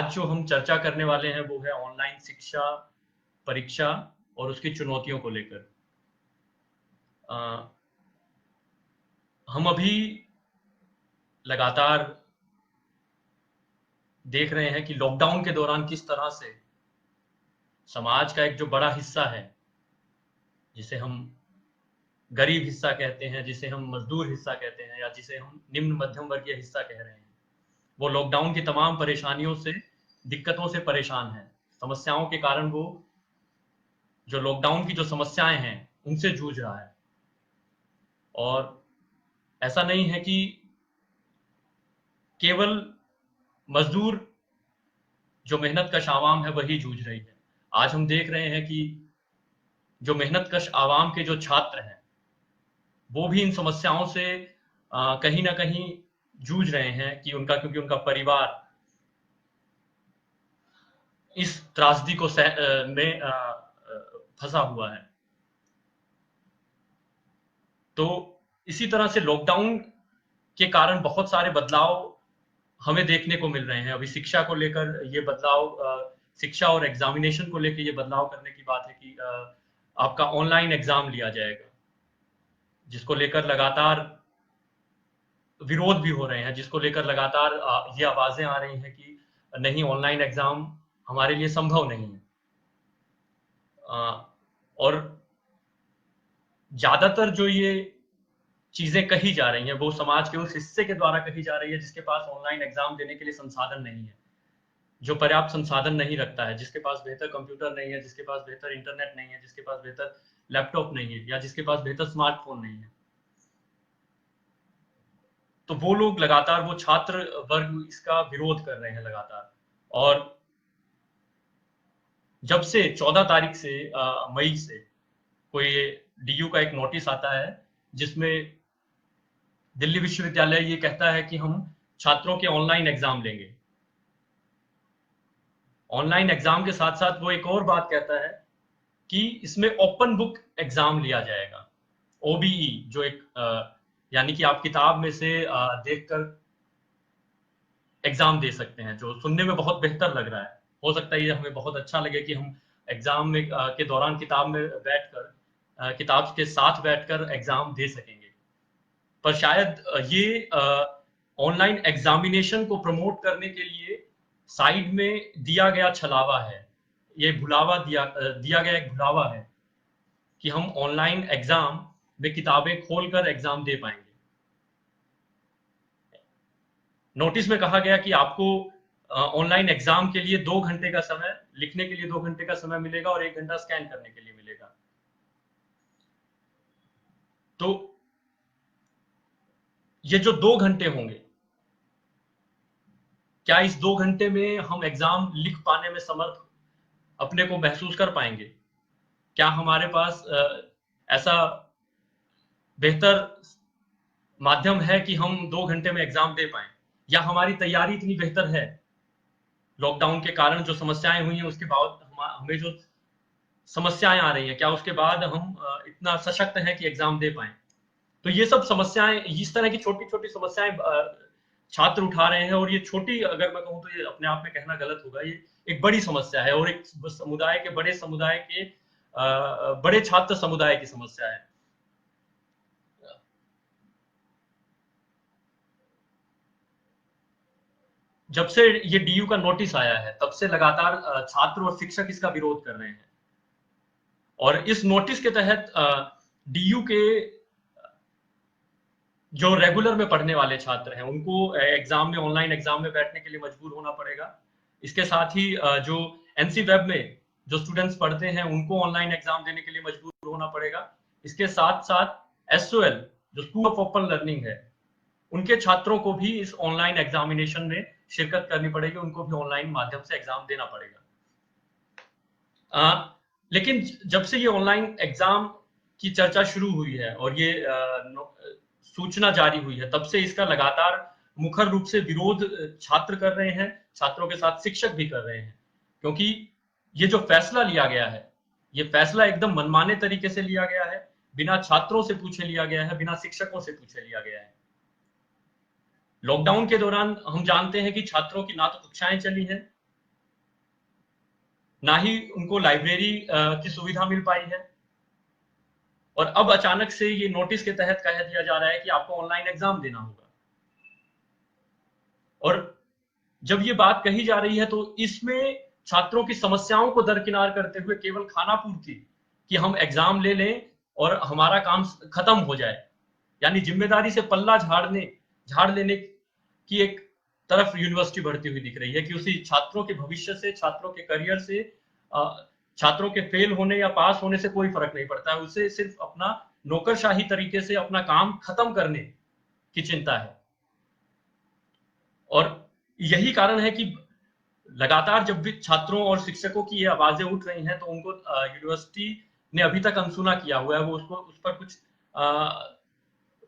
आज जो हम चर्चा करने वाले हैं वो है ऑनलाइन शिक्षा, परीक्षा और उसकी चुनौतियों को लेकर। हम अभी लगातार देख रहे हैं कि लॉकडाउन के दौरान किस तरह से समाज का एक जो बड़ा हिस्सा है, जिसे हम गरीब हिस्सा कहते हैं, जिसे हम मजदूर हिस्सा कहते हैं या जिसे हम निम्न मध्यम वर्गीय हिस्सा कह रहे हैं, वो लॉकडाउन की तमाम परेशानियों से, दिक्कतों से परेशान है। समस्याओं के कारण वो जो लॉकडाउन की जो समस्याएं हैं उनसे जूझ रहा है। और ऐसा नहीं है कि केवल मजदूर जो मेहनतकश आवाम है वही जूझ रही है। आज हम देख रहे हैं कि जो मेहनतकश आवाम के जो छात्र हैं वो भी इन समस्याओं से कहीं ना कहीं जूझ रहे हैं कि क्योंकि उनका परिवार इस त्रासदी को में फंसा हुआ है। तो इसी तरह से लॉकडाउन के कारण बहुत सारे बदलाव हमें देखने को मिल रहे हैं। अभी शिक्षा को लेकर ये बदलाव, शिक्षा और एग्जामिनेशन को लेकर ये बदलाव करने की बात है कि आपका ऑनलाइन एग्जाम लिया जाएगा, जिसको लेकर लगातार विरोध भी हो रहे हैं, जिसको लेकर लगातार ये आवाजें आ रही हैं कि नहीं, ऑनलाइन एग्जाम हमारे लिए संभव नहीं है। और ज्यादातर जो ये चीजें कही जा रही हैं वो समाज के उस हिस्से के द्वारा कही जा रही है जिसके पास ऑनलाइन एग्जाम देने के लिए संसाधन नहीं है, जो पर्याप्त संसाधन नहीं रखता है, जिसके पास बेहतर कंप्यूटर नहीं है, जिसके पास बेहतर इंटरनेट नहीं है, जिसके पास बेहतर लैपटॉप नहीं है या जिसके पास बेहतर स्मार्टफोन नहीं है। तो वो लोग लगातार, वो छात्र वर्ग इसका विरोध कर रहे हैं लगातार। और जब से 14 तारीख से मई से कोई डीयू का एक नोटिस आता है जिसमें दिल्ली विश्वविद्यालय ये कहता है कि हम छात्रों के ऑनलाइन एग्जाम लेंगे। ऑनलाइन एग्जाम के साथ साथ वो एक और बात कहता है कि इसमें ओपन बुक एग्जाम लिया जाएगा, ओबीई, जो एक यानी कि आप किताब में से देखकर एग्जाम दे सकते हैं, जो सुनने में बहुत बेहतर लग रहा है। हो सकता है ये हमें बहुत अच्छा लगे कि हम एग्जाम में के दौरान किताब में बैठकर, किताब के साथ बैठकर एग्जाम दे सकेंगे। पर शायद ये ऑनलाइन एग्जामिनेशन को प्रमोट करने के लिए साइड में दिया गया छलावा है, ये भुलावा दिया गया एक भुलावा है कि हम ऑनलाइन एग्जाम में किताबें खोलकर एग्जाम दे पाएंगे। नोटिस में कहा गया कि आपको ऑनलाइन एग्जाम के लिए 2 घंटे का समय, लिखने के लिए 2 घंटे का समय मिलेगा और 1 घंटा स्कैन करने के लिए मिलेगा। तो ये जो 2 घंटे होंगे, क्या इस 2 घंटे में हम एग्जाम लिख पाने में समर्थ अपने को महसूस कर पाएंगे? क्या हमारे पास ऐसा बेहतर माध्यम है कि हम 2 घंटे में एग्जाम दे पाएं, या हमारी तैयारी इतनी बेहतर है? लॉकडाउन के कारण जो समस्याएं हुई हैं उसके बाद हमें जो समस्याएं आ रही हैं, क्या उसके बाद हम इतना सशक्त हैं कि एग्जाम दे पाएं? तो ये सब समस्याएं, इस तरह की छोटी छोटी समस्याएं छात्र उठा रहे हैं। और ये छोटी, अगर मैं कहूँ तो ये अपने आप में कहना गलत होगा, ये एक बड़ी समस्या है और एक समुदाय के बड़े छात्र समुदाय की समस्या है। जब से ये डीयू का नोटिस आया है तब से लगातार छात्र और शिक्षक इसका विरोध कर रहे हैं। और इस नोटिस के तहत डीयू के जो रेगुलर में पढ़ने वाले छात्र हैं उनको एग्जाम में, ऑनलाइन एग्जाम में बैठने के लिए मजबूर होना पड़ेगा। इसके साथ ही जो एनसी वेब में जो स्टूडेंट्स पढ़ते हैं उनको ऑनलाइन एग्जाम देने के लिए मजबूर होना पड़ेगा। इसके साथ साथ एसओएल, जो स्कूल ऑफ ओपन लर्निंग है, उनके छात्रों को भी इस ऑनलाइन एग्जामिनेशन में शिरकत करनी पड़ेगी, उनको भी ऑनलाइन माध्यम से एग्जाम देना पड़ेगा। लेकिन जब से ये ऑनलाइन एग्जाम की चर्चा शुरू हुई है और ये सूचना जारी हुई है, तब से इसका लगातार मुखर रूप से विरोध छात्र कर रहे हैं, छात्रों के साथ शिक्षक भी कर रहे हैं। क्योंकि ये जो फैसला लिया गया है, ये फैसला एकदम मनमाने तरीके से लिया गया है, बिना छात्रों से पूछे लिया गया है, बिना शिक्षकों से पूछे लिया गया है। लॉकडाउन के दौरान हम जानते हैं कि छात्रों की ना तो कक्षाएं चली हैं, ना ही उनको लाइब्रेरी की सुविधा मिल पाई है। और अब अचानक से ये नोटिस के तहत कह दिया जा रहा है कि आपको ऑनलाइन एग्जाम देना होगा। और जब ये बात कही जा रही है तो इसमें छात्रों की समस्याओं को दरकिनार करते हुए केवल खाना पूर्ति कि हम एग्जाम ले लें और हमारा काम खत्म हो जाए, यानी जिम्मेदारी से पल्ला झाड़ लेने की एक तरफ यूनिवर्सिटी बढ़ती हुई दिख रही है कि उसी छात्रों के भविष्य से, छात्रों के करियर से, छात्रों के फेल होने या पास होने से कोई फर्क नहीं पड़ता है। उसे सिर्फ अपना नौकरशाही तरीके से अपना काम खत्म करने की चिंता है। और यही कारण है कि लगातार जब भी छात्रों और शिक्षकों की ये आवाजें उठ रही हैं तो उनको यूनिवर्सिटी ने अभी तक अनसुना किया हुआ है, वो उसको उस पर कुछ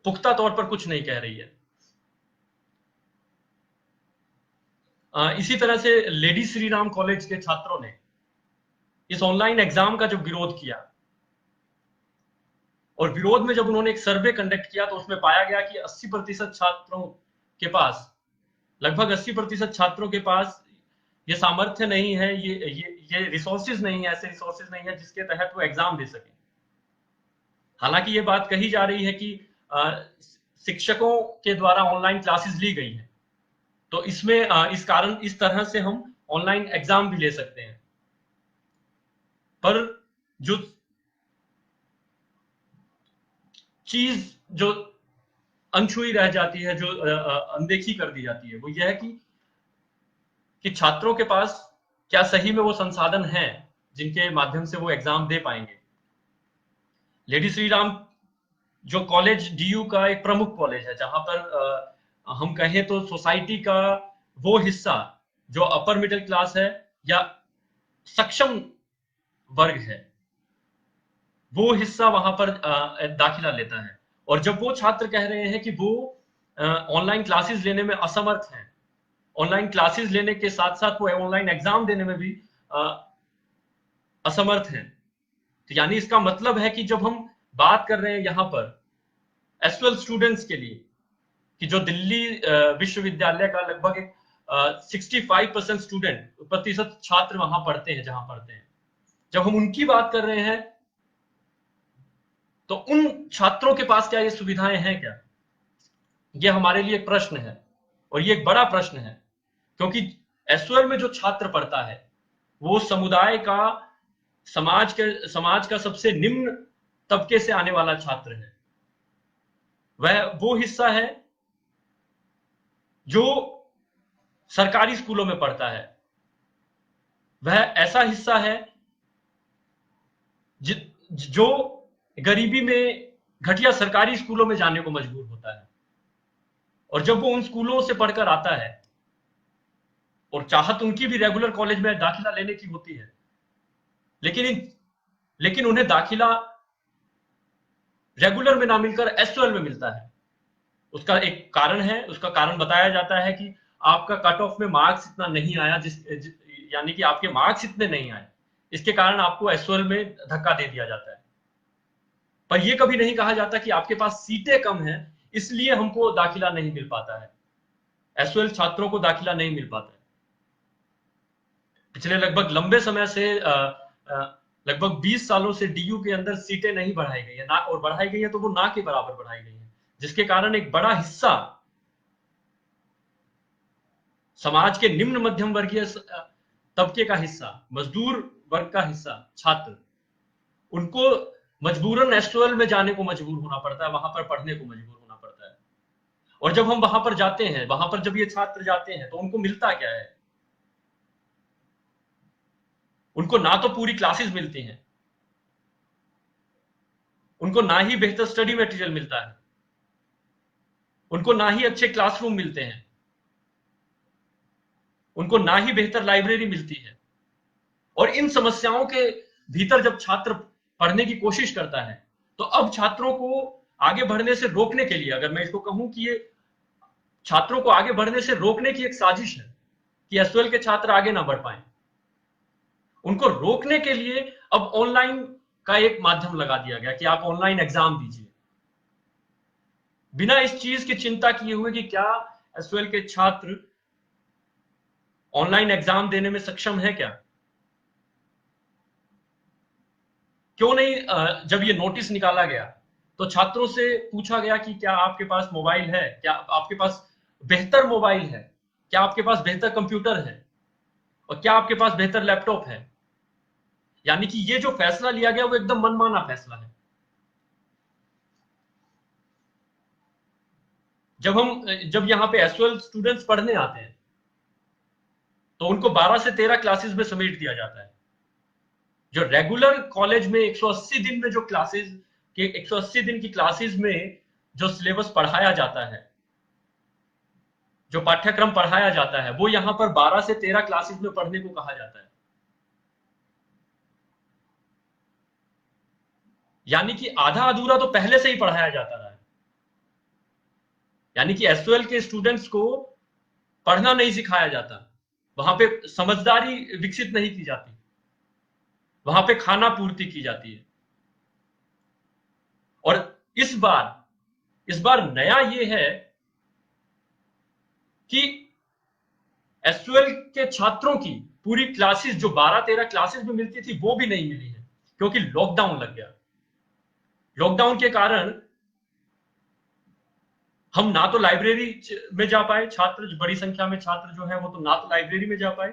पुख्ता तौर पर कुछ नहीं कह रही है। इसी तरह से लेडी श्री राम कॉलेज के छात्रों ने इस ऑनलाइन एग्जाम का जब विरोध किया, और विरोध में जब उन्होंने एक सर्वे कंडक्ट किया तो उसमें पाया गया कि 80% छात्रों के पास, लगभग 80% छात्रों के पास ये सामर्थ्य नहीं है, ये रिसोर्सेज नहीं है, ऐसे रिसोर्सेज नहीं है जिसके तहत वो एग्जाम दे सके। हालांकि ये बात कही जा रही है कि शिक्षकों के द्वारा ऑनलाइन क्लासेस ली गई है, तो इसमें इस तरह से हम ऑनलाइन एग्जाम भी ले सकते हैं। पर जो चीज जो अनछुई रह जाती है, जो अनदेखी कर दी जाती है, वो यह है कि छात्रों के पास क्या सही में वो संसाधन हैं जिनके माध्यम से वो एग्जाम दे पाएंगे। लेडी श्री राम जो कॉलेज डीयू का एक प्रमुख कॉलेज है, जहां पर हम कहें तो सोसाइटी का वो हिस्सा जो अपर मिडिल क्लास है या सक्षम वर्ग है, वो हिस्सा वहां पर दाखिला लेता है। और जब वो छात्र कह रहे हैं कि वो ऑनलाइन क्लासेस लेने में असमर्थ हैं, ऑनलाइन क्लासेस लेने के साथ साथ वो ऑनलाइन एग्जाम देने में भी असमर्थ हैं, तो यानी इसका मतलब है कि जब हम बात कर रहे हैं यहां पर एस12 स्टूडेंट्स के लिए, कि जो दिल्ली विश्वविद्यालय का लगभग 65% स्टूडेंट प्रतिशत छात्र वहां पढ़ते हैं, जहां पढ़ते हैं, जब हम उनकी बात कर रहे हैं तो उन छात्रों के पास क्या ये सुविधाएं हैं क्या? ये हमारे लिए एक प्रश्न है, और ये एक बड़ा प्रश्न है, क्योंकि एस12 में जो छात्र पढ़ता है वो समुदाय का, समाज का सबसे निम्न तबके से आने वाला छात्र है। वह वो हिस्सा है जो सरकारी स्कूलों में पढ़ता है, वह ऐसा हिस्सा है जो गरीबी में घटिया सरकारी स्कूलों में जाने को मजबूर होता है। और जब वो उन स्कूलों से पढ़कर आता है, और चाहत उनकी भी रेगुलर कॉलेज में दाखिला लेने की होती है, लेकिन उन्हें दाखिला रेगुलर में ना मिलकर एस12 में मिलता है। उसका एक कारण है, उसका कारण बताया जाता है कि आपका कट ऑफ में मार्क्स इतना नहीं आया, यानी कि आपके मार्क्स इतने नहीं आए, इसके कारण आपको एस12 में धक्का दे दिया जाता है। पर यह कभी नहीं कहा जाता कि आपके पास सीटें कम हैं, इसलिए हमको दाखिला नहीं मिल पाता है, एस12 छात्रों को दाखिला नहीं मिल पाता है। पिछले लगभग लंबे समय से लगभग 20 सालों से डीयू के अंदर सीटें नहीं बढ़ाई गई है, ना, और बढ़ाई गई है तो वो ना के बराबर बढ़ाई गई है, जिसके कारण एक बड़ा हिस्सा समाज के निम्न मध्यम वर्गीय तबके का हिस्सा, मजदूर वर्ग का हिस्सा छात्र, उनको मजबूरन एस12 में जाने को मजबूर होना पड़ता है, वहां पर पढ़ने को मजबूर होना पड़ता है। और जब हम वहां पर जाते हैं, वहां पर जब ये छात्र जाते हैं तो उनको मिलता क्या है? उनको ना तो पूरी क्लासेस मिलती हैं, उनको ना ही बेहतर स्टडी मटेरियल मिलता है, उनको ना ही अच्छे क्लासरूम मिलते हैं, उनको ना ही बेहतर लाइब्रेरी मिलती है। और इन समस्याओं के भीतर जब छात्र पढ़ने की कोशिश करता है, तो अब छात्रों को आगे बढ़ने से रोकने के लिए, अगर मैं इसको कहूं कि ये छात्रों को आगे बढ़ने से रोकने की एक साजिश है कि एस12 के छात्र आगे ना बढ़ पाए, उनको रोकने के लिए अब ऑनलाइन का एक माध्यम लगा दिया गया कि आप ऑनलाइन एग्जाम दीजिए, बिना इस चीज की चिंता किए हुए कि क्या एस12 के छात्र ऑनलाइन एग्जाम देने में सक्षम है क्या। क्यों नहीं, जब ये नोटिस निकाला गया तो छात्रों से पूछा गया कि क्या आपके पास मोबाइल है, क्या आपके पास बेहतर मोबाइल है, क्या आपके पास बेहतर कंप्यूटर है, और क्या आपके पास बेहतर लैपटॉप है। यानी कि ये जो फैसला लिया गया वो एकदम मनमाना फैसला है। जब यहाँ पे एसओएल स्टूडेंट्स पढ़ने आते हैं तो उनको 12 से 13 क्लासेस में समेट दिया जाता है। जो रेगुलर कॉलेज में 180 दिन में जो क्लासेस के 180 दिन की क्लासेस में जो सिलेबस पढ़ाया जाता है, जो पाठ्यक्रम पढ़ाया जाता है, वो यहां पर 12 से 13 क्लासेस में पढ़ने को कहा जाता है। यानी कि आधा अधूरा तो पहले से ही पढ़ाया जाता रहा है। यानी कि एसओएल के स्टूडेंट्स को पढ़ना नहीं सिखाया जाता, वहां पे समझदारी विकसित नहीं की जाती, वहां पे खाना पूर्ति की जाती है। और इस बार नया ये है कि एसओएल के छात्रों की पूरी क्लासेस जो 12-13 क्लासेस में मिलती थी वो भी नहीं मिली है, क्योंकि लॉकडाउन लग गया। लॉकडाउन के कारण हम ना तो लाइब्रेरी में जा पाए, छात्र बड़ी संख्या में छात्र जो है वो तो ना तो लाइब्रेरी में जा पाए,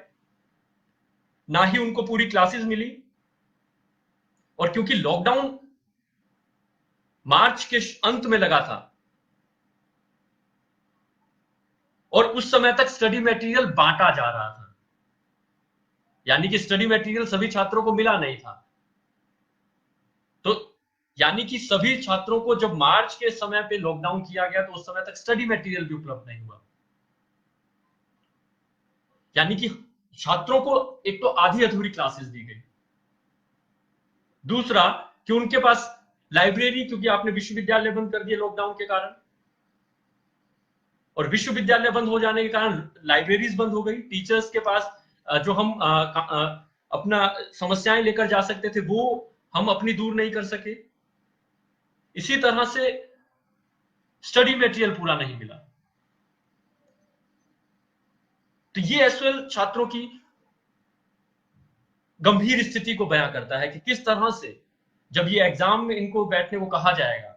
ना ही उनको पूरी क्लासेस मिली। और क्योंकि लॉकडाउन मार्च के अंत में लगा था और उस समय तक स्टडी मटेरियल बांटा जा रहा था, यानी कि स्टडी मटेरियल सभी छात्रों को मिला नहीं था, तो यानी कि सभी छात्रों को जब मार्च के समय पे लॉकडाउन किया गया तो उस समय तक स्टडी मटेरियल भी उपलब्ध नहीं हुआ। यानी कि छात्रों को एक तो आधी अधूरी क्लासेस दी गई, दूसरा कि उनके पास लाइब्रेरी, क्योंकि आपने विश्वविद्यालय बंद कर दिए लॉकडाउन के कारण, और विश्वविद्यालय बंद हो जाने के कारण लाइब्रेरीज बंद हो गई। टीचर्स के पास जो हम अपना समस्याएं लेकर जा सकते थे वो हम अपनी दूर नहीं कर सके। इसी तरह से स्टडी मटेरियल पूरा नहीं मिला। तो ये एसओएल छात्रों की गंभीर स्थिति को बयां करता है कि किस तरह से जब ये एग्जाम में इनको बैठने को कहा जाएगा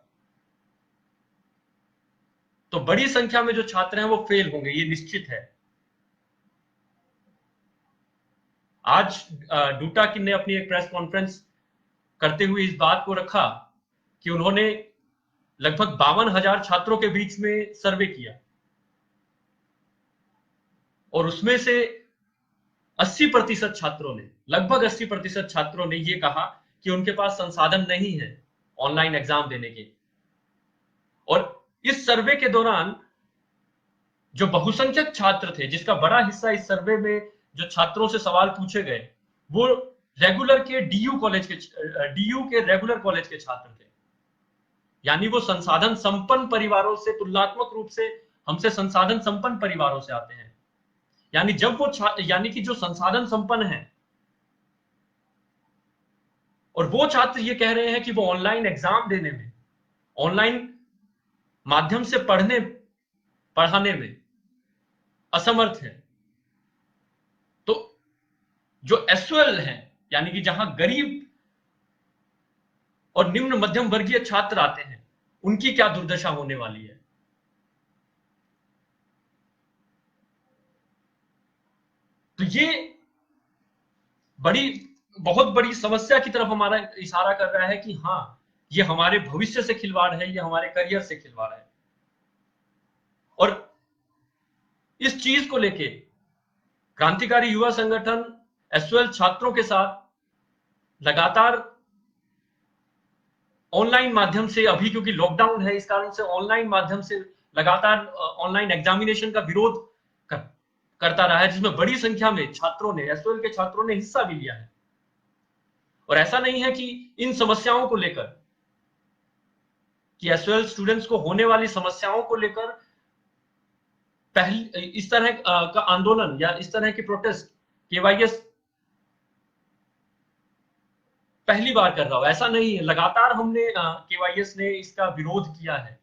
तो बड़ी संख्या में जो छात्र हैं वो फेल होंगे, ये निश्चित है। आज डूटा ने अपनी एक प्रेस कॉन्फ्रेंस करते हुए इस बात को रखा कि उन्होंने लगभग 52,000 छात्रों के बीच में सर्वे किया और उसमें से 80% छात्रों ने, लगभग 80% छात्रों ने ये कहा कि उनके पास संसाधन नहीं है ऑनलाइन एग्जाम देने के। और इस सर्वे के दौरान जो बहुसंख्यक छात्र थे, जिसका बड़ा हिस्सा इस सर्वे में जो छात्रों से सवाल पूछे गए वो रेगुलर के डीयू के रेगुलर कॉलेज के छात्र थे। यानी वो संसाधन संपन्न परिवारों से, तुलनात्मक रूप से हमसे संसाधन संपन्न परिवारों से आते हैं। यानी जब वो यानी कि जो संसाधन संपन्न है और वो छात्र ये कह रहे हैं कि वो ऑनलाइन एग्जाम देने में, ऑनलाइन माध्यम से पढ़ाने में असमर्थ है, तो जो एसओएल है, यानी कि जहां गरीब और निम्न मध्यम वर्गीय छात्र आते हैं, उनकी क्या दुर्दशा होने वाली है। तो ये बहुत बड़ी समस्या की तरफ हमारा इशारा कर रहा है कि हाँ, ये हमारे भविष्य से खिलवाड़ है, ये हमारे करियर से खिलवाड़ है। और इस चीज को लेके क्रांतिकारी युवा संगठन एसओएल छात्रों के साथ लगातार ऑनलाइन माध्यम से, अभी क्योंकि लॉकडाउन है इस कारण से ऑनलाइन माध्यम से लगातार ऑनलाइन एग्जामिनेशन का विरोध करता रहा है, जिसमें बड़ी संख्या में छात्रों ने, एसओएल के छात्रों ने हिस्सा भी लिया है। और ऐसा नहीं है कि इन समस्याओं को लेकर, कि एसओएल स्टूडेंट्स को होने वाली समस्याओं को लेकर इस तरह का आंदोलन या इस तरह की प्रोटेस्ट केवाईएस पहली बार कर रहा हो, ऐसा नहीं है। लगातार हमने केवाईएस ने इसका विरोध किया है,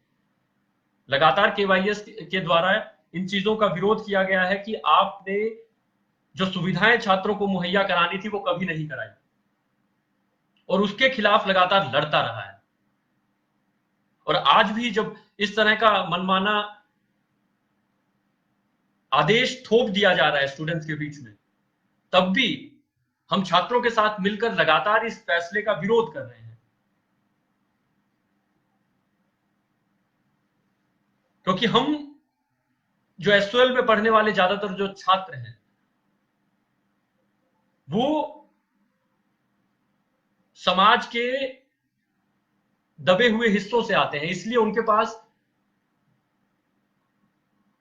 लगातार केवाईएस के द्वारा इन चीजों का विरोध किया गया है कि आपने जो सुविधाएं छात्रों को मुहैया करानी थी वो कभी नहीं कराई। और उसके खिलाफ लगातार लड़ता रहा है। और आज भी जब इस तरह का मनमाना आदेश थोप दिया जा रहा है स्टूडेंट्स के बीच में, तब भी हम छात्रों के साथ मिलकर लगातार इस फैसले का विरोध कर रहे हैं। क्योंकि हम जो एसओएल में पढ़ने वाले ज्यादातर जो छात्र हैं, वो समाज के दबे हुए हिस्सों से आते हैं, इसलिए उनके पास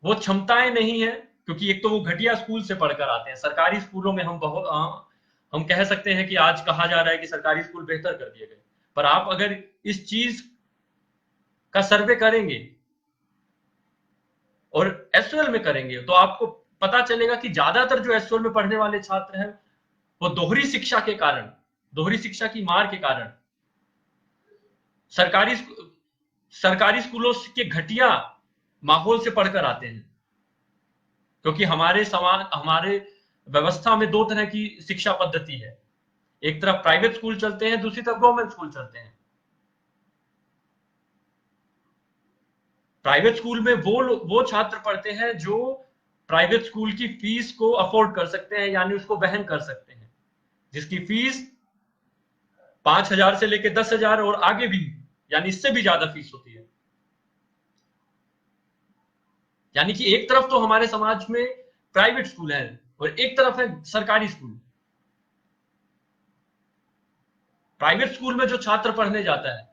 वो क्षमताएं नहीं है। क्योंकि एक तो वो घटिया स्कूल से पढ़कर आते हैं। सरकारी स्कूलों में हम कह सकते हैं कि आज कहा जा रहा है कि सरकारी स्कूल बेहतर कर दिए गए, पर आप अगर इस चीज का सर्वे करेंगे और एसओएल में करेंगे तो आपको पता चलेगा कि ज्यादातर जो एसओएल में पढ़ने वाले छात्र हैं, वो दोहरी शिक्षा के कारण, दोहरी शिक्षा की मार के कारण सरकारी स्कूलों के घटिया माहौल से पढ़कर आते हैं। क्योंकि हमारे व्यवस्था में दो तरह की शिक्षा पद्धति है, एक तरफ प्राइवेट स्कूल चलते हैं, दूसरी तरफ गवर्नमेंट स्कूल चलते हैं। प्राइवेट स्कूल में वो छात्र पढ़ते हैं जो प्राइवेट स्कूल की फीस को अफोर्ड कर सकते हैं, यानी उसको वहन कर सकते हैं, जिसकी फीस 5,000 से लेकर 10,000 और आगे भी, यानी इससे भी ज्यादा फीस होती है। यानी कि एक तरफ तो हमारे समाज में प्राइवेट स्कूल है और एक तरफ है सरकारी स्कूल। प्राइवेट स्कूल में जो छात्र पढ़ने जाता है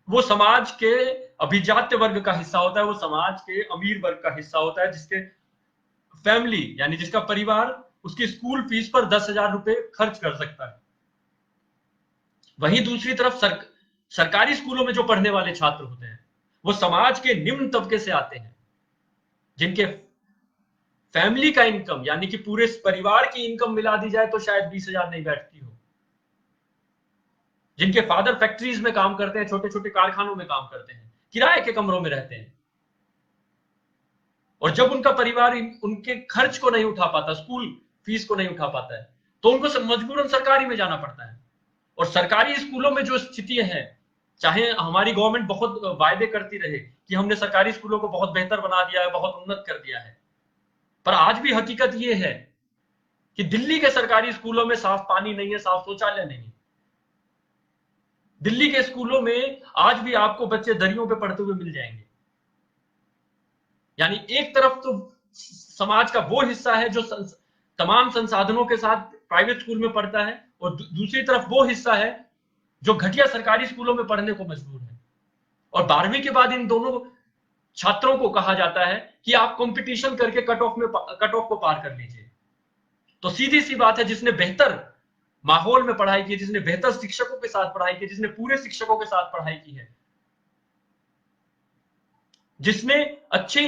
वो समाज के अभिजात्य वर्ग का हिस्सा होता है, वो समाज के अमीर वर्ग का हिस्सा होता है, जिसके फैमिली यानी जिसका परिवार उसकी स्कूल फीस पर 10,000 रुपए खर्च कर सकता है। वहीं दूसरी तरफ सरकारी स्कूलों में जो पढ़ने वाले छात्र होते हैं वो समाज के निम्न तबके से आते हैं, जिनके फैमिली का इनकम यानी कि पूरे परिवार की इनकम मिला दी जाए तो शायद 20,000 नहीं बैठती हो, जिनके फादर फैक्ट्रीज में काम करते हैं, छोटे छोटे कारखानों में काम करते हैं, किराए के कमरों में रहते हैं, और जब उनका परिवार उनके खर्च को नहीं उठा पाता, स्कूल फीस को नहीं उठा पाता है, तो उनको मजबूरन सरकारी में जाना पड़ता है। और सरकारी स्कूलों में जो स्थिति है, चाहे हमारी गवर्नमेंट बहुत वायदे करती रहे कि हमने सरकारी स्कूलों को बहुत बेहतर बना दिया है, बहुत उन्नत कर दिया है, पर आज भी हकीकत यह है कि दिल्ली के सरकारी स्कूलों में साफ पानी नहीं है, साफ शौचालय नहीं है। दिल्ली के स्कूलों में आज भी आपको बच्चे दरियों पे पढ़ते हुए मिल जाएंगे। यानी एक तरफ तो समाज का वो हिस्सा है जो तमाम संसाधनों के साथ प्राइवेट स्कूल में पढ़ता है, और दूसरी तरफ वो हिस्सा है जो घटिया सरकारी स्कूलों में पढ़ने को मजबूर है। और 12वीं के बाद इन दोनों छात्रों को कहा जाता है कि आप कंपटीशन करके कट ऑफ को पार कर लीजिए। तो सीधी सी बात है, जिसने बेहतर माहौल में पढ़ाई की, जिसने बेहतर शिक्षकों के साथ पढ़ाई की, जिसने पूरे शिक्षकों के साथ पढ़ाई की है, जिसने अच्छी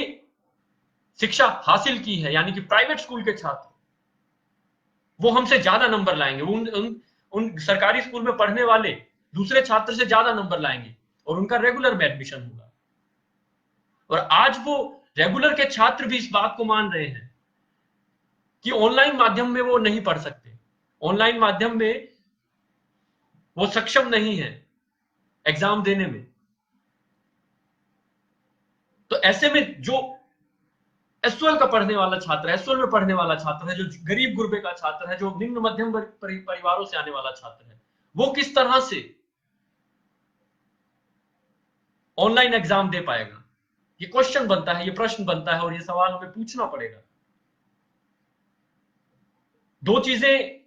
शिक्षा हासिल की है, यानी कि प्राइवेट स्कूल के छात्र, वो हमसे ज्यादा नंबर लाएंगे। उन सरकारी स्कूल में पढ़ने वाले दूसरे छात्र से ज्यादा नंबर लाएंगे और उनका रेगुलर में एडमिशन होगा। और आज वो रेगुलर के छात्र भी इस बात को मान रहे हैं कि ऑनलाइन माध्यम में वो नहीं पढ़ सकते, ऑनलाइन माध्यम में वो सक्षम नहीं है एग्जाम देने में। तो ऐसे में जो एसओएल का पढ़ने वाला छात्र, एसओएल में पढ़ने वाला छात्र है, जो गरीब गुरबे का छात्र है, जो निम्न मध्यम परिवारों से आने वाला छात्र है, वो किस तरह से ऑनलाइन एग्जाम दे पाएगा? ये क्वेश्चन बनता है, ये प्रश्न बनता है, और ये सवाल हमें पूछना पड़ेगा। दो चीजें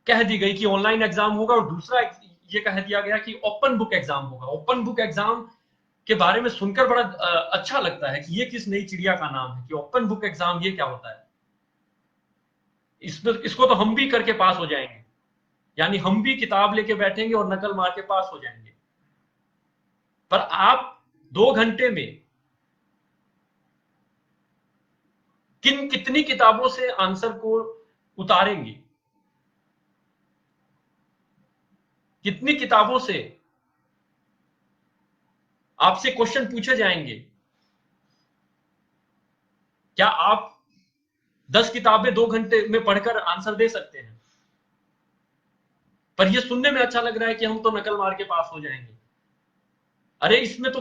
कह दी गई कि ऑनलाइन एग्जाम होगा, और दूसरा ये कह दिया गया कि ओपन बुक एग्जाम होगा। ओपन बुक एग्जाम के बारे में सुनकर बड़ा अच्छा लगता है कि ये किस नई चिड़िया का नाम है कि ओपन बुक एग्जाम, ये क्या होता है? इसको तो हम भी करके पास हो जाएंगे, यानी हम भी किताब लेके बैठेंगे और नकल मार के पास हो जाएंगे। पर आप 2 घंटे में कितनी किताबों से आंसर को उतारेंगे, कितनी किताबों से आपसे क्वेश्चन पूछे जाएंगे? क्या आप 10 किताबें 2 घंटे में पढ़कर आंसर दे सकते हैं? पर ये सुनने में अच्छा लग रहा है कि हम तो नकल मार के पास हो जाएंगे। अरे इसमें तो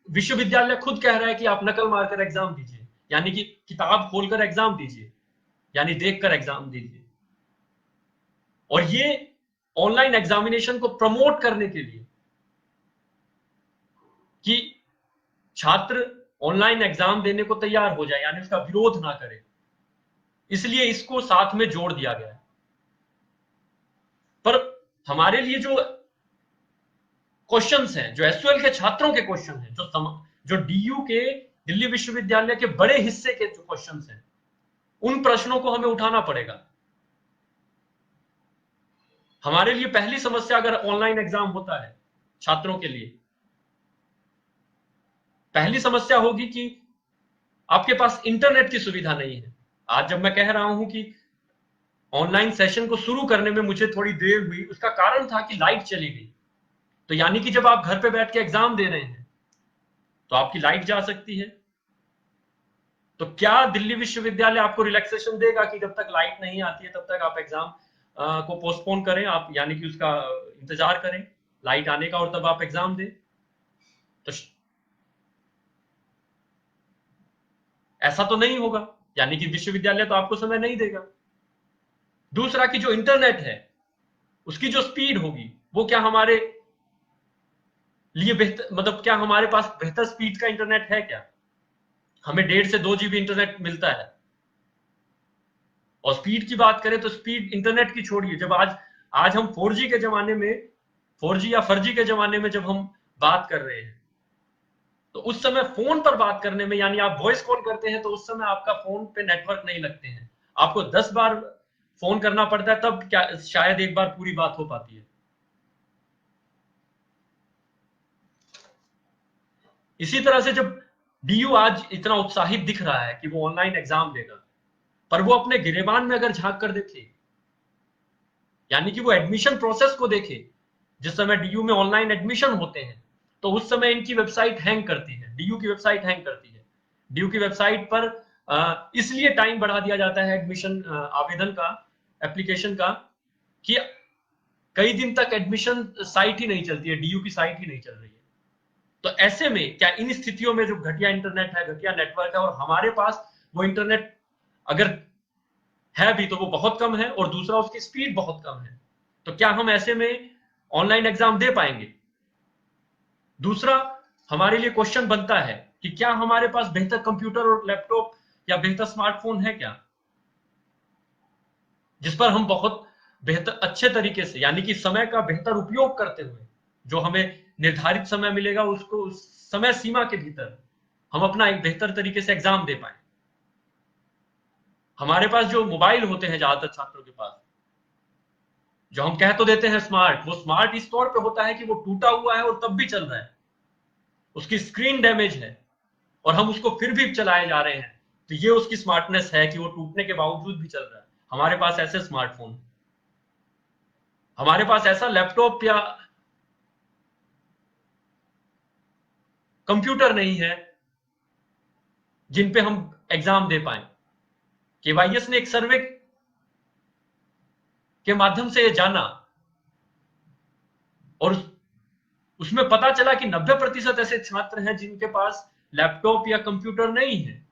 विश्वविद्यालय खुद कह रहा है कि आप नकल मारकर एग्जाम दीजिए, यानी कि किताब खोलकर एग्जाम दीजिए, यानी देखकर एग्जाम दीजिए। और ये ऑनलाइन एग्जामिनेशन को प्रमोट करने के लिए कि छात्र ऑनलाइन एग्जाम देने को तैयार हो जाए, यानी उसका विरोध ना करे, इसलिए इसको साथ में जोड़ दिया गया है। पर हमारे लिए जो क्वेश्चंस हैं, जो एसयूएल के छात्रों के क्वेश्चन हैं, जो डीयू के, दिल्ली विश्वविद्यालय के बड़े हिस्से के जो क्वेश्चंस हैं, उन प्रश्नों को हमें उठाना पड़ेगा। हमारे लिए पहली समस्या, अगर ऑनलाइन एग्जाम होता है छात्रों के लिए, पहली समस्या होगी कि आपके पास इंटरनेट की सुविधा नहीं है। आज जब मैं कह रहा हूं कि ऑनलाइन सेशन को शुरू करने में मुझे थोड़ी देर हुई, उसका कारण था कि लाइट चली गई। तो यानी कि जब आप घर पे बैठ के एग्जाम दे रहे हैं तो आपकी लाइट जा सकती है। तो क्या दिल्ली विश्वविद्यालय आपको रिलैक्सेशन देगा कि जब तक लाइट नहीं आती है तब तक आप एग्जाम को पोस्टपोन करें, आप यानी कि उसका इंतजार करें लाइट आने का और तब आप एग्जाम दें? तो ऐसा तो नहीं होगा, यानी कि विश्वविद्यालय तो आपको समय नहीं देगा। दूसरा कि जो इंटरनेट है उसकी जो स्पीड होगी वो क्या हमारे लिए बेहतर, मतलब क्या हमारे पास बेहतर स्पीड का इंटरनेट है क्या? हमें 1.5 से 2 GB इंटरनेट मिलता है। और स्पीड की बात करें तो स्पीड इंटरनेट की छोड़िए, जब आज हम 4G के जमाने में, 4G या फर्जी के जमाने में जब हम बात कर रहे हैं, तो उस समय फोन पर बात करने में, यानी आप वॉइस कॉल करते हैं तो उस समय आपका फोन पे नेटवर्क नहीं लगते हैं, आपको 10 बार फोन करना पड़ता है, तब क्या शायद एक बार पूरी बात हो पाती है। इसी तरह से जब डीयू आज इतना उत्साहित दिख रहा है कि वो ऑनलाइन एग्जाम देगा, पर वो अपने गिरेबान में अगर झांक कर देखे, यानी कि वो एडमिशन प्रोसेस को देखे, जिस समय डीयू में ऑनलाइन एडमिशन होते हैं तो उस समय इनकी वेबसाइट हैंग करती है, डीयू की वेबसाइट हैंग करती है। डीयू की वेबसाइट पर इसलिए टाइम बढ़ा दिया जाता है एडमिशन आवेदन का, एप्लीकेशन का, कि कई दिन तक एडमिशन साइट ही नहीं चलती है, डीयू की साइट ही नहीं चल रही है। तो ऐसे में क्या, इन स्थितियों में जो घटिया इंटरनेट है, घटिया नेटवर्क है, और हमारे पास वो इंटरनेट अगर है भी तो वो बहुत कम है, और दूसरा उसकी स्पीड बहुत कम है, तो क्या हम ऐसे में ऑनलाइन एग्जाम दे पाएंगे? दूसरा हमारे लिए क्वेश्चन बनता है कि क्या हमारे पास बेहतर कंप्यूटर और लैपटॉप या बेहतर स्मार्टफोन है क्या, जिस पर हम बहुत बेहतर, अच्छे तरीके से, यानी कि समय का बेहतर उपयोग करते हुए, जो हमें निर्धारित समय मिलेगा उसको, उस समय सीमा के भीतर हम अपना एक बेहतर तरीके से एग्जाम दे पाए। हमारे पास जो मोबाइल होते हैं ज्यादातर छात्रों के पास, जो हम कह तो देते हैं स्मार्ट, वो स्मार्ट इस तौर पे होता है कि वो टूटा हुआ है और तब भी चल रहा है, उसकी स्क्रीन डैमेज है और हम उसको फिर भी चलाए जा रहे हैं, तो ये उसकी स्मार्टनेस है कि वो टूटने के बावजूद भी चल रहा है। हमारे पास ऐसे स्मार्टफोन, हमारे पास ऐसा लैपटॉप या कंप्यूटर नहीं है जिन पे हम एग्जाम दे पाए। केवाईएस ने एक सर्वे के माध्यम से ये जाना और उसमें पता चला कि 90% ऐसे छात्र हैं जिनके पास लैपटॉप या कंप्यूटर नहीं है।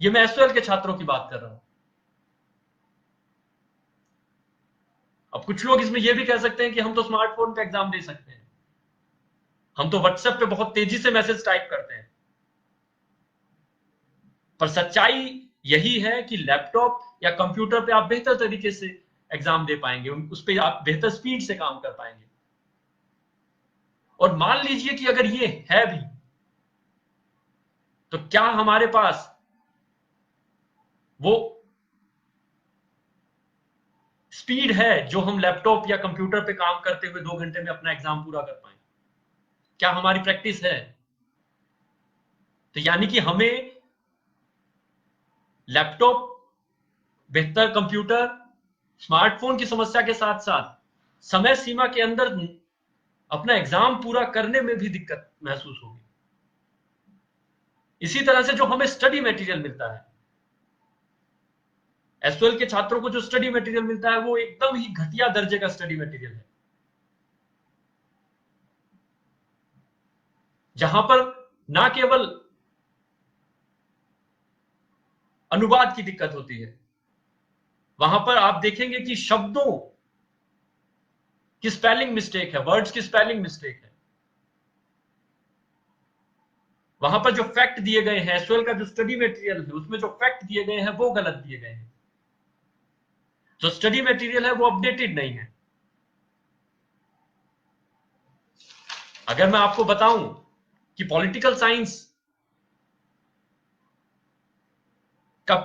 ये मैं एसयूएल के छात्रों की बात कर रहा हूं। अब कुछ लोग इसमें यह भी कह सकते हैं कि हम तो स्मार्टफोन पे एग्जाम दे सकते हैं, हम तो व्हाट्सएप पे बहुत तेजी से मैसेज टाइप करते हैं, पर सच्चाई यही है कि लैपटॉप या कंप्यूटर पे आप बेहतर तरीके से एग्जाम दे पाएंगे, उस पर आप बेहतर स्पीड से काम कर पाएंगे। और मान लीजिए कि अगर ये है भी, तो क्या हमारे पास वो स्पीड है जो हम लैपटॉप या कंप्यूटर पे काम करते हुए 2 घंटे में अपना एग्जाम पूरा कर पाए? क्या हमारी प्रैक्टिस है? तो यानी कि हमें लैपटॉप, बेहतर कंप्यूटर, स्मार्टफोन की समस्या के साथ साथ समय सीमा के अंदर अपना एग्जाम पूरा करने में भी दिक्कत महसूस होगी। इसी तरह से जो हमें स्टडी मटेरियल मिलता है, एसयूएल के छात्रों को जो स्टडी मटेरियल मिलता है वो एकदम ही घटिया दर्जे का स्टडी मटेरियल है। जहां पर ना केवल अनुवाद की दिक्कत होती है, वहां पर आप देखेंगे कि शब्दों की स्पेलिंग मिस्टेक है, वर्ड्स की स्पेलिंग मिस्टेक है। वहां पर जो फैक्ट दिए गए हैं, एसओएल का जो स्टडी मटेरियल है उसमें जो फैक्ट दिए गए हैं वो गलत दिए गए हैं। जो स्टडी मटेरियल है वो अपडेटेड नहीं है। अगर मैं आपको बताऊं कि पॉलिटिकल साइंस का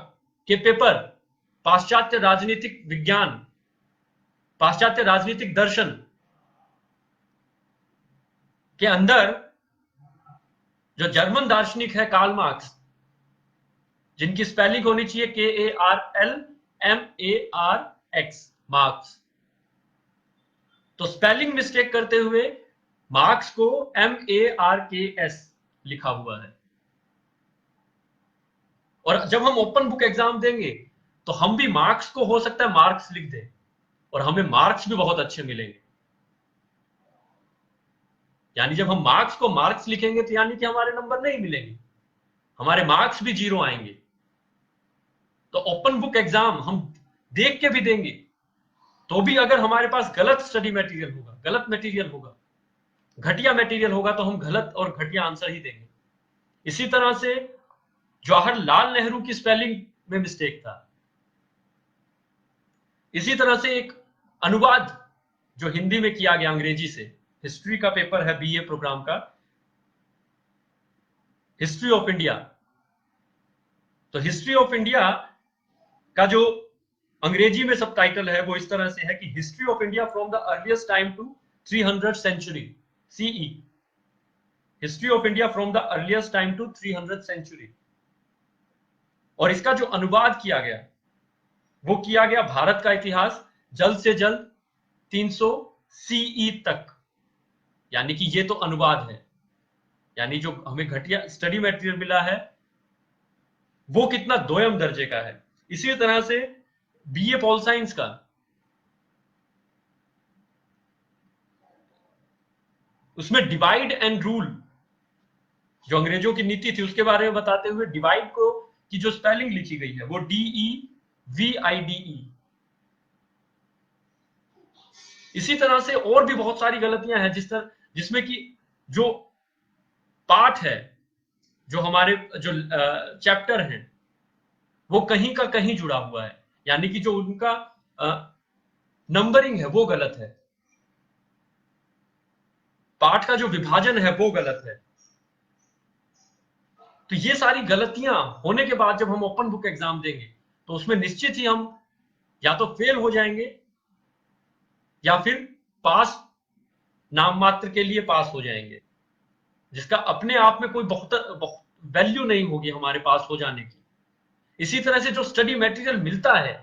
के पेपर पाश्चात्य राजनीतिक विज्ञान, पाश्चात्य राजनीतिक दर्शन के अंदर जो जर्मन दार्शनिक है कार्ल मार्क्स, जिनकी स्पेलिंग होनी चाहिए KARLMARX, मार्क्स, तो स्पेलिंग मिस्टेक करते हुए मार्क्स को MARKS लिखा हुआ है। और जब हम ओपन बुक एग्जाम देंगे तो हम भी मार्क्स को हो सकता है मार्क्स लिख दें और हमें मार्क्स भी बहुत अच्छे मिलेंगे। यानी जब हम मार्क्स को मार्क्स लिखेंगे तो यानी कि हमारे नंबर नहीं मिलेंगे, हमारे मार्क्स भी 0 आएंगे। तो ओपन बुक एग्जाम हम देख के भी देंगे तो भी अगर हमारे पास गलत स्टडी मटेरियल होगा, गलत मटेरियल होगा, घटिया मटेरियल होगा, तो हम गलत और घटिया आंसर ही देंगे। इसी तरह से जवाहरलाल नेहरू की स्पेलिंग में मिस्टेक था। इसी तरह से एक अनुवाद जो हिंदी में किया गया अंग्रेजी से, हिस्ट्री का पेपर है बीए प्रोग्राम का, हिस्ट्री ऑफ इंडिया। तो हिस्ट्री ऑफ इंडिया का जो अंग्रेजी में सब टाइटल है वो इस तरह से है कि history of India from the earliest time to 300 century CE. History of India from the earliest time to 300 century. और इसका जो अनुवाद किया गया वो किया गया भारत का इतिहास जल्द से जल्द 300 सीई तक। यानी कि ये तो अनुवाद है, यानी जो हमें घटिया स्टडी मटेरियल मिला है वो कितना दोयम दर्जे का है। इसी तरह से बीए पॉल साइंस का उसमें डिवाइड एंड रूल, जो अंग्रेजों की नीति थी उसके बारे में बताते हुए डिवाइड को की जो स्पेलिंग लिखी गई है वो DEVIDE। इसी तरह से और भी बहुत सारी गलतियां हैं जिसमें कि जो पाठ है, जो हमारे जो चैप्टर हैं वो कहीं का कहीं जुड़ा हुआ है, यानी कि जो उनका नंबरिंग है वो गलत है, पाठ का जो विभाजन है वो गलत है। तो ये सारी गलतियां होने के बाद जब हम ओपन बुक एग्जाम देंगे तो उसमें निश्चित ही हम या तो फेल हो जाएंगे या फिर पास नाम मात्र के लिए पास हो जाएंगे, जिसका अपने आप में कोई बहुत वैल्यू नहीं होगी हमारे पास हो जाने की। इसी तरह से जो स्टडी मटेरियल मिलता है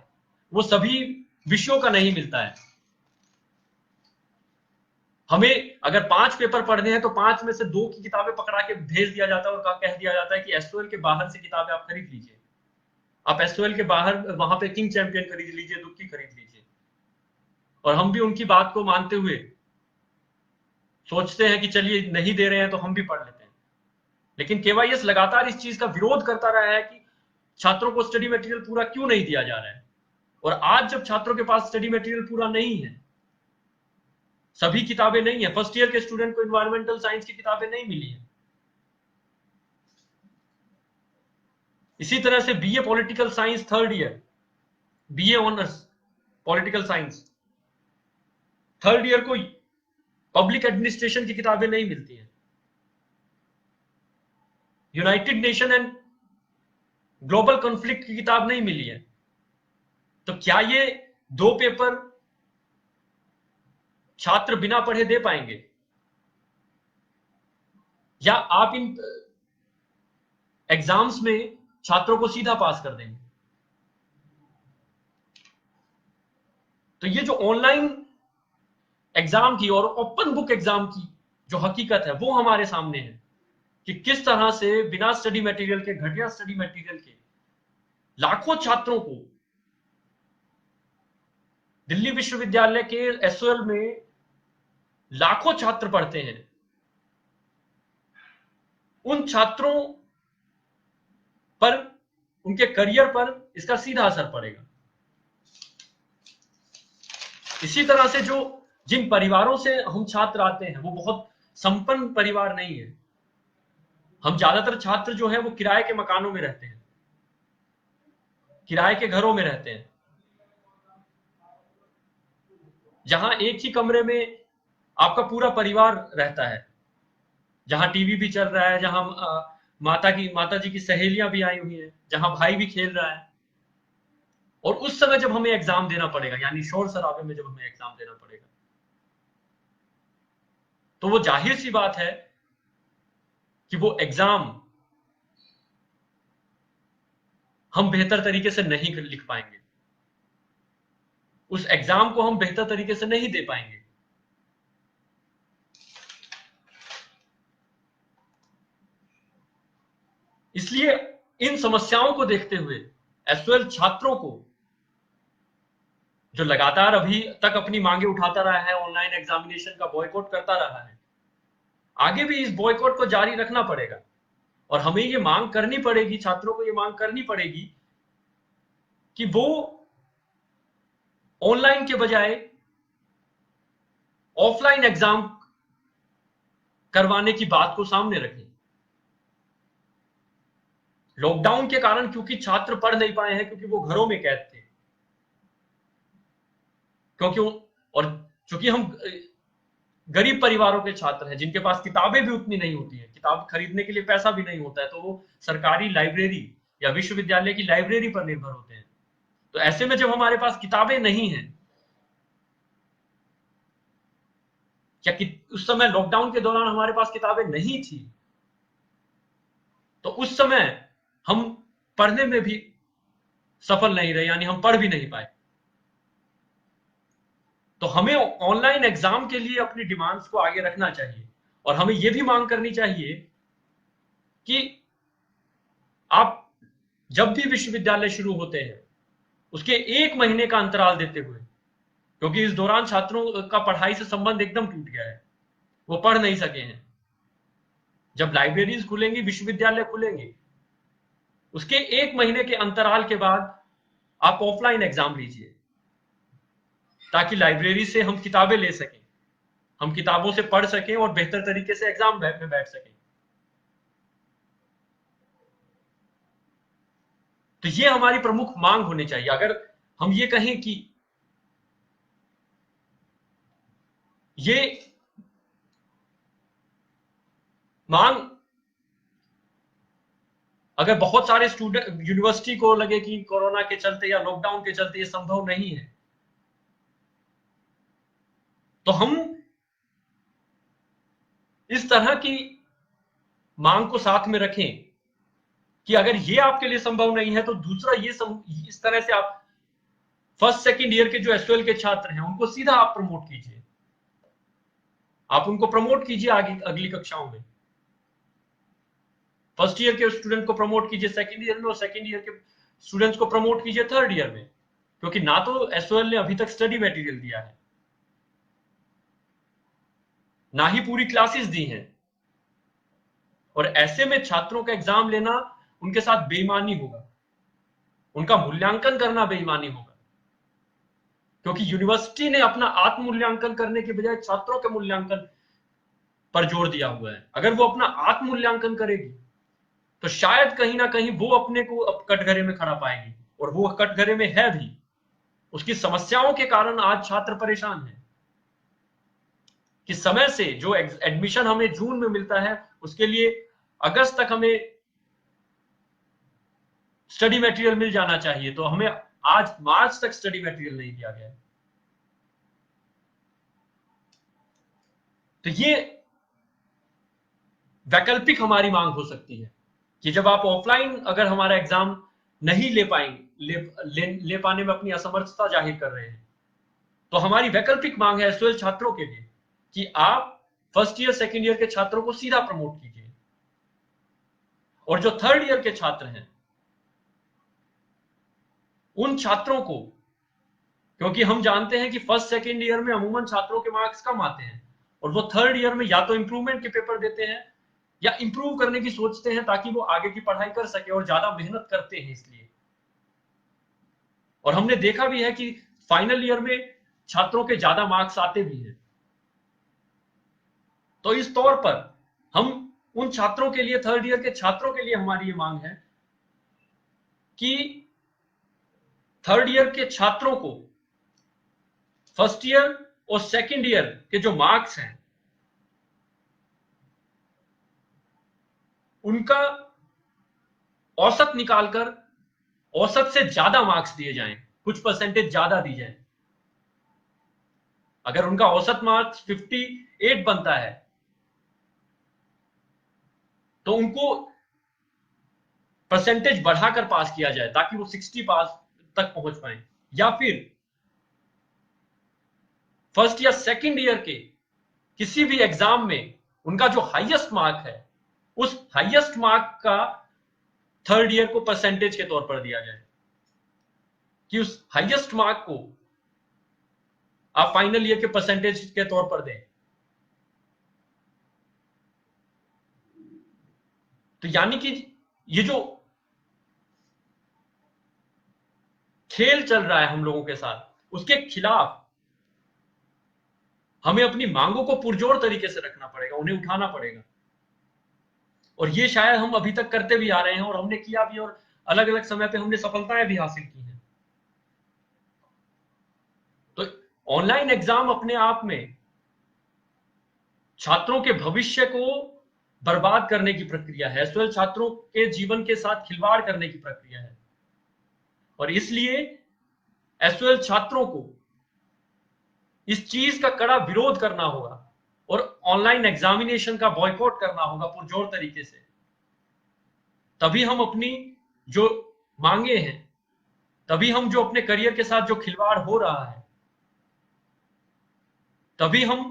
वो सभी विषयों का नहीं मिलता है। हमें अगर 5 पेपर पढ़ने हैं तो 5 में से 2 की किताबें पकड़ा के भेज दिया जाता है और कह दिया जाता है कि एसओएल के बाहर से किताबें आप खरीद लीजिए, आप एसओएल के बाहर वहां पे किंग चैंपियन खरीद लीजिए, दुक्की खरीद लीजिए। और हम भी उनकी बात को मानते हुए सोचते हैं कि चलिए नहीं दे रहे हैं तो हम भी पढ़ लेते हैं। लेकिन केवाईएस लगातार इस चीज का विरोध करता रहा है कि छात्रों को स्टडी मटेरियल पूरा क्यों नहीं दिया जा रहा है। और आज जब छात्रों के पास स्टडी मटेरियल पूरा नहीं है, सभी किताबें नहीं है, फर्स्ट ईयर के स्टूडेंट को इन्वायरमेंटल साइंस की किताबें नहीं मिली है। इसी तरह से BA political science third year, BA honours political science third year को पब्लिक एडमिनिस्ट्रेशन की किताबें नहीं मिलती हैं, United nation and global conflict की किताब नहीं मिली है। तो क्या ये 2 पेपर छात्र बिना पढ़े दे पाएंगे, या आप इन एग्जाम्स में छात्रों को सीधा पास कर देंगे? तो ये जो ऑनलाइन एग्जाम की और ओपन बुक एग्जाम की जो हकीकत है वो हमारे सामने है कि किस तरह से बिना स्टडी मटेरियल के, घटिया स्टडी मटेरियल के लाखों छात्रों को दिल्ली विश्वविद्यालय के एसओएल में लाखों छात्र पढ़ते हैं, उन छात्रों पर, उनके करियर पर इसका सीधा असर पड़ेगा। इसी तरह से जिन परिवारों से हम छात्र आते हैं वो बहुत संपन्न परिवार नहीं है। हम ज्यादातर छात्र जो है वो किराए के मकानों में रहते हैं, किराए के घरों में रहते हैं, जहां एक ही कमरे में आपका पूरा परिवार रहता है, जहां टीवी भी चल रहा है, जहां माता जी की सहेलियां भी आई हुई हैं, जहां भाई भी खेल रहा है। और उस समय जब हमें एग्जाम देना पड़ेगा, यानी शोर शराबे में जब हमें एग्जाम देना पड़ेगा, तो वो जाहिर सी बात है कि वो एग्जाम हम बेहतर तरीके से नहीं लिख पाएंगे, उस एग्जाम को हम बेहतर तरीके से नहीं दे पाएंगे। इसलिए इन समस्याओं को देखते हुए एस12 छात्रों को, जो लगातार अभी तक अपनी मांगे उठाता रहा है, ऑनलाइन एग्जामिनेशन का बॉयकॉट करता रहा है, आगे भी इस बॉयकॉट को जारी रखना पड़ेगा। और हमें ये मांग करनी पड़ेगी, छात्रों को ये मांग करनी पड़ेगी कि वो ऑनलाइन के बजाय ऑफलाइन एग्जाम करवाने की बात को सामने रखें। लॉकडाउन के कारण क्योंकि छात्र पढ़ नहीं पाए हैं, क्योंकि वो घरों में कैद थे, और चूंकि हम गरीब परिवारों के छात्र हैं, जिनके पास किताबें भी उतनी नहीं होती है, किताब खरीदने के लिए पैसा भी नहीं होता है, तो वो सरकारी लाइब्रेरी या विश्वविद्यालय की लाइब्रेरी पर निर्भर होते हैं। तो ऐसे में जब हमारे पास किताबें नहीं हैं, या उस समय लॉकडाउन के दौरान हमारे पास किताबें नहीं थी, तो उस समय हम पढ़ने में भी सफल नहीं रहे, यानी हम पढ़ भी नहीं पाए। तो हमें ऑनलाइन एग्जाम के लिए अपनी डिमांड्स को आगे रखना चाहिए, और हमें यह भी मांग करनी चाहिए कि आप जब भी विश्वविद्यालय शुरू होते हैं उसके 1 महीने का अंतराल देते हुए, क्योंकि इस दौरान छात्रों का पढ़ाई से संबंध एकदम टूट गया है, वो पढ़ नहीं सके हैं। जब लाइब्रेरीज खुलेंगी, विश्वविद्यालय खुलेंगे, उसके 1 महीने के अंतराल के बाद आप ऑफलाइन एग्जाम लीजिए, ताकि लाइब्रेरी से हम किताबें ले सकें, हम किताबों से पढ़ सकें और बेहतर तरीके से एग्जाम में बैठ सकें। तो ये हमारी प्रमुख मांग होनी चाहिए। अगर हम ये कहें कि ये मांग, अगर बहुत सारे स्टूडेंट, यूनिवर्सिटी को लगे कि कोरोना के चलते या लॉकडाउन के चलते ये संभव नहीं है, तो हम इस तरह की मांग को साथ में रखें कि अगर ये आपके लिए संभव नहीं है तो दूसरा इस तरह से आप फर्स्ट सेकंड ईयर के जो एस12 के छात्र हैं उनको सीधा आप प्रमोट कीजिए, आप उनको प्रमोट कीजिए आगे अगली कक्षाओं में। फर्स्ट ईयर के स्टूडेंट को प्रमोट कीजिए सेकंड ईयर में, और सेकंड ईयर के स्टूडेंट्स को प्रमोट कीजिए थर्ड ईयर में, क्योंकि ना तो एस12 ने अभी तक स्टडी मटेरियल दिया है, ना ही पूरी क्लासेस दी हैं, और ऐसे में छात्रों का एग्जाम लेना उनके साथ बेईमानी होगा, उनका मूल्यांकन करना बेईमानी होगा, क्योंकि यूनिवर्सिटी ने अपना आत्म मूल्यांकन करने के बजाय छात्रों के मूल्यांकन पर जोर दिया हुआ है। अगर वो अपना आत्म मूल्यांकन करेगी तो शायद कहीं ना कहीं वो अपने को कटघरे में खड़ा पाएगी, और वो कटघरे में है भी। उसकी समस्याओं के कारण आज छात्र परेशान है कि समय से जो एडमिशन हमें जून में मिलता है, उसके लिए अगस्त तक हमें स्टडी मटेरियल मिल जाना चाहिए, तो हमें आज मार्च तक स्टडी मटेरियल नहीं दिया गया। तो ये वैकल्पिक हमारी मांग हो सकती है कि जब आप ऑफलाइन अगर हमारा एग्जाम नहीं ले पाएंगे, ले पाने में अपनी असमर्थता जाहिर कर रहे हैं, तो हमारी वैकल्पिक मांग है एस12 छात्रों के लिए कि आप फर्स्ट ईयर सेकंड ईयर के छात्रों को सीधा प्रमोट कीजिए, और जो थर्ड ईयर के छात्र हैं उन छात्रों को, क्योंकि हम जानते हैं कि फर्स्ट सेकंड ईयर में अमूमन छात्रों के मार्क्स कम आते हैं, और वो थर्ड ईयर में या तो इंप्रूवमेंट के पेपर देते हैं या इंप्रूव करने की सोचते हैं ताकि वो आगे की पढ़ाई कर सके और ज्यादा मेहनत करते हैं इसलिए। और हमने देखा भी है कि फाइनल ईयर में छात्रों के ज्यादा मार्क्स आते भी हैं। तो इस तौर पर हम उन छात्रों के लिए, थर्ड ईयर के छात्रों के लिए हमारी ये मांग है कि थर्ड ईयर के छात्रों को फर्स्ट ईयर और सेकंड ईयर के जो मार्क्स हैं उनका औसत निकालकर औसत से ज्यादा मार्क्स दिए जाएं, कुछ परसेंटेज ज्यादा दी जाए। अगर उनका औसत मार्क्स 58 बनता है तो उनको परसेंटेज बढ़ाकर पास किया जाए ताकि वो 60 पास तक पहुंच पाए। या फिर फर्स्ट या सेकंड ईयर के किसी भी एग्जाम में उनका जो हाईएस्ट मार्क है उस हाईएस्ट मार्क का थर्ड ईयर को परसेंटेज के तौर पर दिया जाए कि उस हाईएस्ट मार्क को आप फाइनल ईयर के परसेंटेज के तौर पर दें। तो यानी कि ये जो खेल चल रहा है हम लोगों के साथ उसके खिलाफ हमें अपनी मांगों को पुरजोर तरीके से रखना पड़ेगा, उन्हें उठाना पड़ेगा। और ये शायद हम अभी तक करते भी आ रहे हैं और हमने किया भी, और अलग अलग समय पे हमने सफलताएं भी हासिल की हैं। तो ऑनलाइन एग्जाम अपने आप में छात्रों के भविष्य को बर्बाद करने की प्रक्रिया है, एसओएल छात्रों के जीवन के साथ खिलवाड़ करने की प्रक्रिया है। और इसलिए एसओएल छात्रों को इस चीज का कड़ा विरोध करना होगा और ऑनलाइन एग्जामिनेशन का बॉयकॉट करना होगा पुरजोर तरीके से। तभी हम अपनी जो मांगे हैं, तभी हम जो अपने करियर के साथ जो खिलवाड़ हो रहा है, तभी हम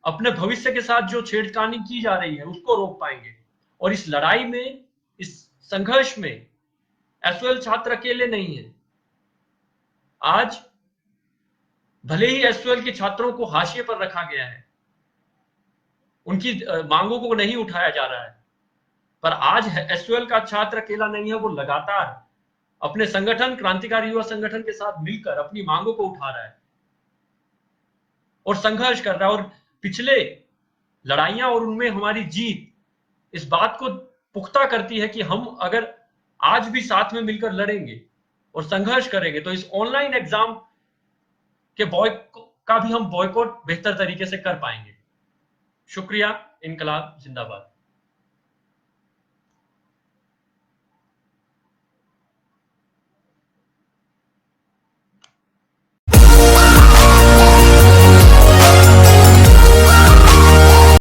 अपने भविष्य के साथ जो छेड़खानी की जा रही है उसको रोक पाएंगे। और इस लड़ाई में, इस संघर्ष में एसओएल छात्र अकेले नहीं है। आज भले ही एसओएल के छात्रों को हाशिए पर रखा गया है, उनकी मांगों को नहीं उठाया जा रहा है, पर आज एसओएल का छात्र अकेला नहीं है। वो लगातार अपने संगठन, क्रांतिकारी युवा संगठन के साथ मिलकर अपनी मांगों को उठा रहा है और संघर्ष कर रहा है। और पिछले लड़ाइयां और उनमें हमारी जीत इस बात को पुख्ता करती है कि हम अगर आज भी साथ में मिलकर लड़ेंगे और संघर्ष करेंगे तो इस ऑनलाइन एग्जाम के का भी हम बॉयकॉट बेहतर तरीके से कर पाएंगे। शुक्रिया। इनकलाब जिंदाबाद।